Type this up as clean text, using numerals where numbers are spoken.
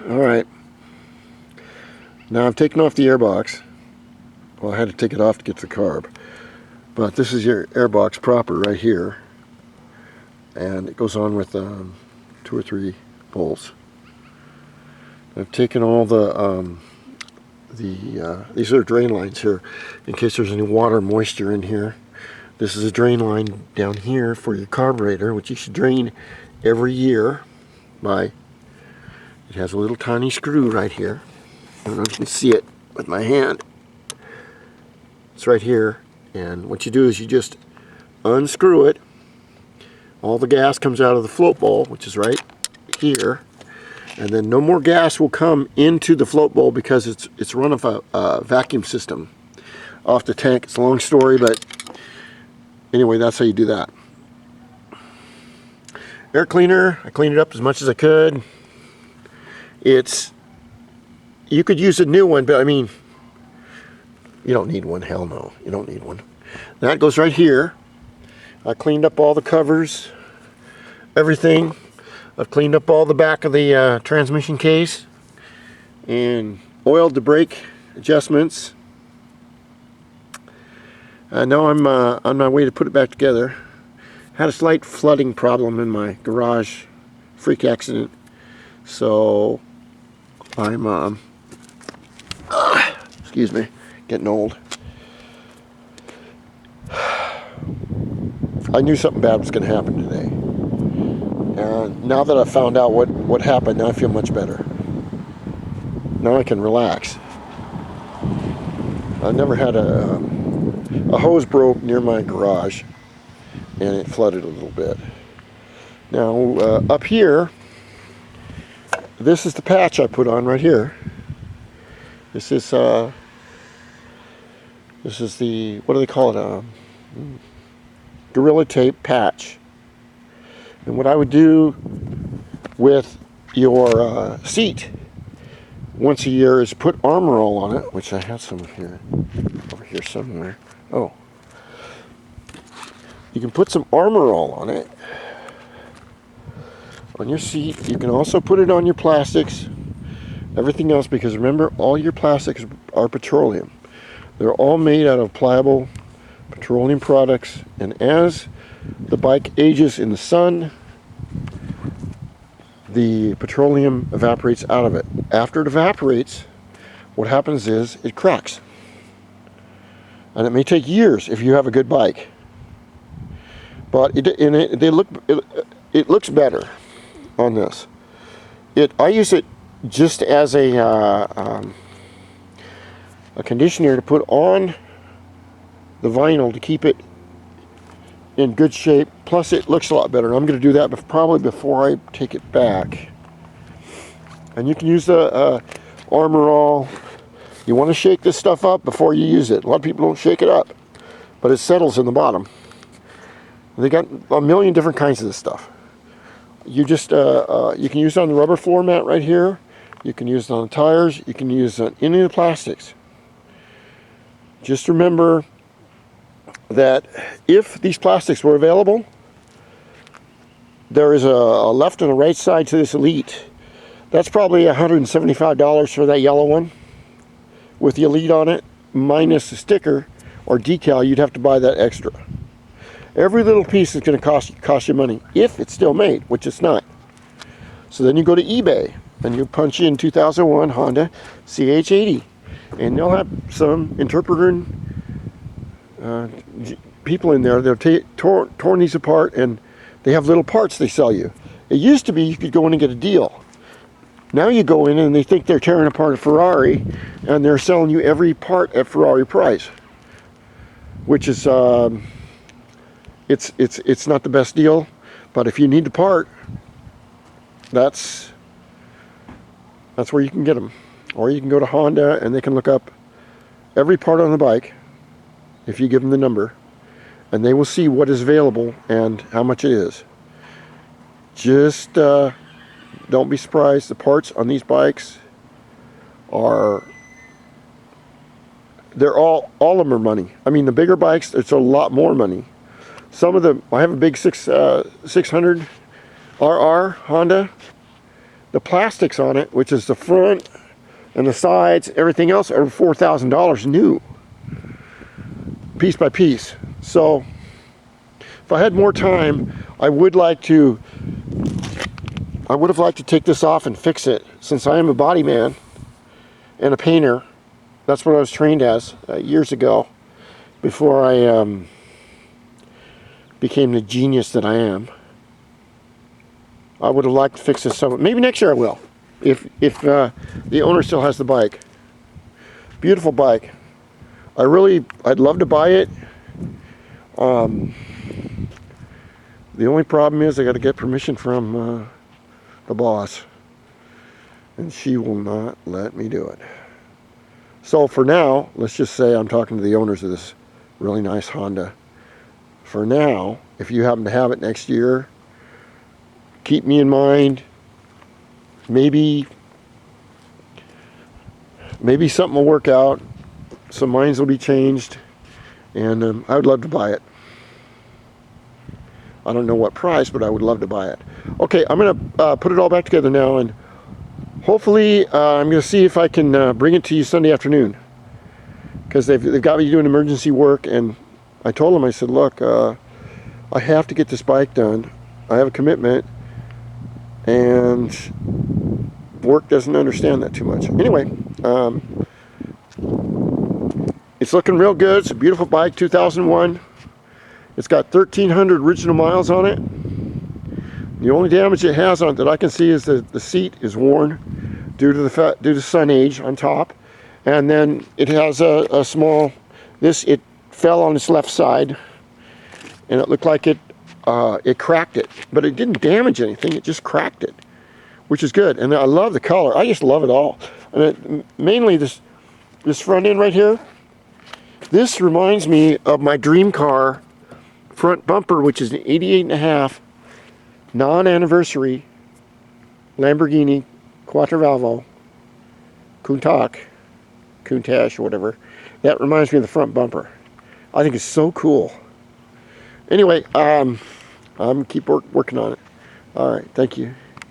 Alright, now I've taken off the airbox. Well, I had to take it off to get the carb, but this is your airbox proper right here, and it goes on with 2 or 3 bolts. I've taken all the these are drain lines here in case there's any water moisture in here. This is a drain line down here for your carburetor, which you should drain every year by, it has a little tiny screw right here. I don't know if you can see it with my hand. It's right here, and what you do is you just unscrew it. All the gas comes out of the float bowl, which is right here, and then no more gas will come into the float bowl because it's run off a vacuum system off the tank. It's a long story, but anyway, that's how you do that. Air cleaner, I cleaned it up as much as I could. You could use a new one, but I mean, you don't need one. Hell no, you don't need one. That goes right here. I cleaned up all the covers, everything. I've cleaned up all the back of the transmission case and oiled the brake adjustments. Now I'm on my way to put it back together. Had a slight flooding problem in my garage, freak accident. So I'm excuse me, getting old. I knew something bad was going to happen today. And now that I found out what happened, now I feel much better. Now I can relax. I never had a hose broke near my garage and it flooded a little bit. Now up here, this is the patch I put on right here. This is the, what do they call it? Gorilla Tape patch. And what I would do with your seat once a year is put Armor All on it, which I have some here, over here somewhere. Oh. You can put some Armor All on it, on your seat. You can also put it on your plastics, everything else, because remember, all your plastics are petroleum. They're all made out of pliable petroleum products, and as the bike ages in the sun, the petroleum evaporates out of it. After it evaporates, what happens is it cracks. And it may take years if you have a good bike. But it looks better on this. I use it just as a conditioner to put on the vinyl to keep it in good shape. Plus it looks a lot better. I'm going to do that probably before I take it back. And you can use the Armor All. You want to shake this stuff up before you use it. A lot of people don't shake it up, but it settles in the bottom. They got a million different kinds of this stuff. You just you can use it on the rubber floor mat right here. You can use it on the tires. You can use it on any of the plastics. Just remember that if these plastics were available, there is a left and a right side to this Elite. That's probably $175 for that yellow one with the Elite on it, minus the sticker or decal. You'd have to buy that extra. Every little piece is going to cost you money if it's still made, which it's not. So then you go to eBay and you punch in 2001 Honda CH80, and they'll have some interpreter people in there. They'll torn these apart, and they have little parts they sell you. It used to be you could go in and get a deal. Now you go in and they think they're tearing apart a Ferrari, and they're selling you every part at Ferrari price, which is it's not the best deal. But if you need the part, that's where you can get them. Or you can go to Honda and they can look up every part on the bike if you give them the number, and they will see what is available and how much it is. Just don't be surprised. The parts on these bikes they're all of them are money. I mean, the bigger bikes, it's a lot more money. Some of them, I have a big 600 RR Honda. The plastics on it, which is the front and the sides, everything else, are $4,000 new, piece by piece. So if I had more time, I would have liked to take this off and fix it, since I am a body man and a painter. That's what I was trained as years ago, before I became the genius that I am. I would have liked to fix this some. Maybe next year I will, if the owner still has the bike. Beautiful bike. I'd love to buy it. The only problem is I got to get permission from the boss, and she will not let me do it. So for now, let's just say I'm talking to the owners of this really nice Honda. For now, if you happen to have it next year, keep me in mind. Maybe something will work out. Some minds will be changed, and I would love to buy it. I don't know what price, but I would love to buy it. Okay, I'm going to put it all back together now, and hopefully I'm going to see if I can bring it to you Sunday afternoon, because they've got me doing emergency work, and I told them, I said, look, I have to get this bike done. I have a commitment, and work doesn't understand that too much. Anyway, it's looking real good. It's a beautiful bike, 2001. It's got 1,300 original miles on it. The only damage it has on it that I can see is that the seat is worn due to sun age on top, and then it has a small. It fell on its left side, and it looked like it cracked it, but it didn't damage anything. It just cracked it, which is good. And I love the color. I just love it all. And mainly this front end right here. This reminds me of my dream car front bumper, which is an 88.5 non-anniversary Lamborghini Quattrovalvo Countach, or whatever. That reminds me of the front bumper. I think it's so cool. Anyway, I'm keep working on it. All right, thank you.